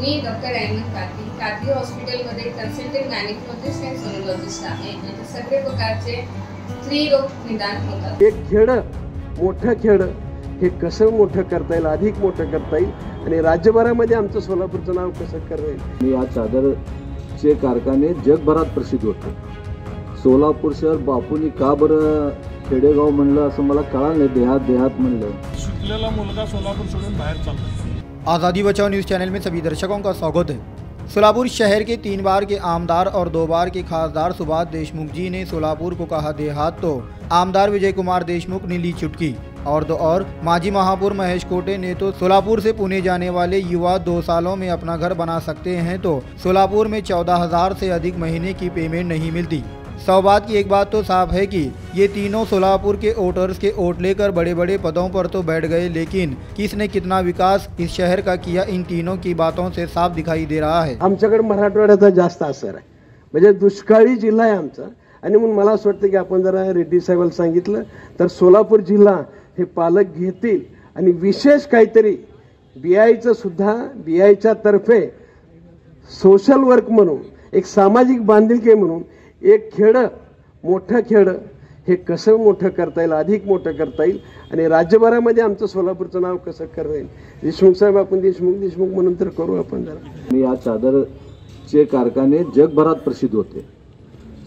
मी doctor Ayman Qadri हॉस्पिटलमध्ये consultant gynaecologist आणि sonologist आहे। इथे सगळे प्रकारचे स्त्रीरोग निदान होतात। एक खेड मोठं खेड हे कसं मोठं करता येईल, अधिक मोठं करता येईल आणि राज्यभरामध्ये आमचं सोलापूरचं नाव कसं करता येईल। या चादरचे कारखाने जगभरात प्रसिद्ध होते। सोलापूर शहर बापूंनी का बरं खेडेगाव म्हणलं असं मला कळलं नाही। देहात म्हणलं। शिकलेला मुलगा सोलापूर सोडून बाहेर चालला। आज़ादी बचाओ न्यूज़ चैनल में सभी दर्शकों का स्वागत है। सोलापुर शहर के 3 बार के आमदार और 2 बार के खासदार सुभाष देशमुख जी ने सोलापुर को कहा देहात, तो आमदार विजय कुमार देशमुख ने ली चुटकी। और माजी महापौर महेश कोटे ने तो सोलापुर से पुणे जाने वाले युवा 2 सालों में अपना घर बना सकते हैं, तो सोलापुर में 14,000 से अधिक महीने की पेमेंट नहीं मिलती। सौबात की एक बात तो साफ है कि ये तीनों सोलापुर के वोटर्स के वोट लेकर बड़े बड़े पदों पर तो बैठ गए, लेकिन किसने कितना विकास इस शहर का किया, इन तीनों की बातों से साफ दिखाई दे रहा है। आमच्याकडे मराठवाड्याचा जास्त असर आहे, म्हणजे दुष्काळी जिल्हा आहे आमचा। आणि म्हणून मला असं वाटतं की आपण जरा रेड्डी साहेबांना सांगितलं तर सोलापूर जिल्हा हे पालक घेतील आणि विशेष काहीतरी बीआयचं सुद्धा बीआयच्या तर्फे सोशल वर्क म्हणून, एक सामाजिक बांधिलकी म्हणून एक खेड मोठं खेड हे कसं मोठं करता येईल, अधिक मोठं करता येईल आणि राज्यभरामध्ये आमचं सोलापूरचं नाव कसं करता येईल। देशमुख साहेब आपण देशमुख म्हणून तर करू आपण जरा। या चादरचे कारखाने जगभरात प्रसिद्ध होते।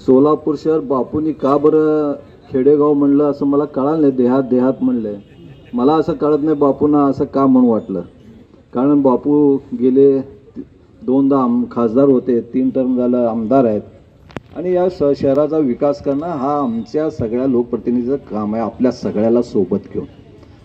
सोलापूर शहर बापूंनी का बरं खेडेगाव म्हणलं असं मला कळलं नाही। देहात म्हणलं मला असं कळत नाही बापूंना असं का म्हणून वाटलं, कारण बापू गेले 2दा खासदार होते, 3 टर्म झालं आमदार आहेत आणि या शहराचा विकास करणं हा आमच्या सगळ्या लोकप्रतिनिधीचं काम आहे, आपल्या सगळ्याला सोबत घेऊन,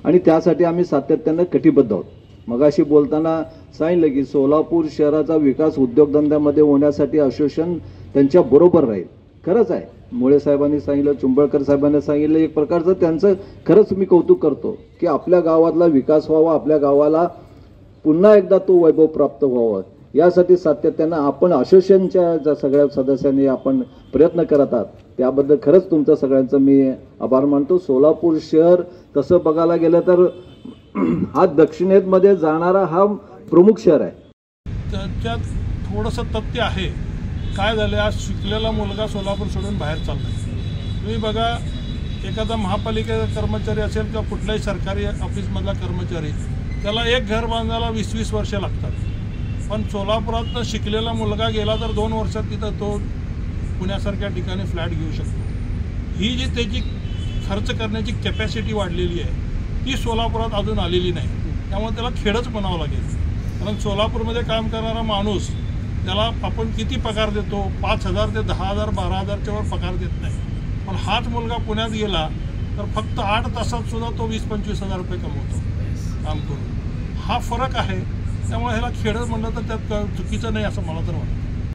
आणि त्यासाठी आम्ही सातत्यानं कटिबद्ध आहोत। मगाशी बोलताना सांगितलं की सोलापूर शहराचा विकास उद्योगधंद्यामध्ये होण्यासाठी असोसिएशन त्यांच्या बरोबर राहील। खरंच आहे, मुळे साहेबांनी सांगितलं, चुंबळकर साहेबांनी सांगितलं, एक प्रकारचं त्यांचं खरंच मी कौतुक करतो की आपल्या गावातला विकास व्हावा, आपल्या गावाला पुन्हा एकदा तो वैभव प्राप्त व्हावा, यासाठी सातत्यानं आपण असोसिएशनच्या सगळ्या सदस्यांनी आपण प्रयत्न करत आहात। त्याबद्दल खरंच तुमचं सगळ्यांचं मी आभार मानतो। सोलापूर शहर तसं बघायला गेलं तर हा दक्षिणेमध्ये जाणारा हा प्रमुख शहर आहे। त्याच्यात थोडंसं तथ्य आहे। काय झालं, आज शिकलेला मुलगा सोलापूर सोडून बाहेर चालला। तुम्ही बघा, एखादा महापालिकेचा कर्मचारी असेल किंवा कुठल्याही सरकारी ऑफिसमधला कर्मचारी, त्याला एक घर बांधायला 20-20 वर्ष लागतात, पण सोलापुरातनं शिकलेला मुलगा गेला तर 2 वर्षात तिथं तो पुण्यासारख्या ठिकाणी फ्लॅट घेऊ शकतो। ही जी त्याची खर्च करण्याची कॅपॅसिटी वाढलेली आहे ती सोलापुरात अजून आलेली नाही। त्यामुळे त्याला खेडच बनावं लागेल, कारण सोलापूरमध्ये काम करणारा माणूस त्याला आपण किती पगार देतो, 5,000 ते 10,000 12,000च्या वर पगार देत नाही, पण हाच मुलगा पुण्यात गेला तर फक्त 8 तासात सुद्धा तो 20-25 हजार रुपये कमवतो काम करून। हा फरक आहे, त्यामुळे ह्याला खेडच म्हणलं तर त्यात चुकीचं नाही असं मला तर वाटतं।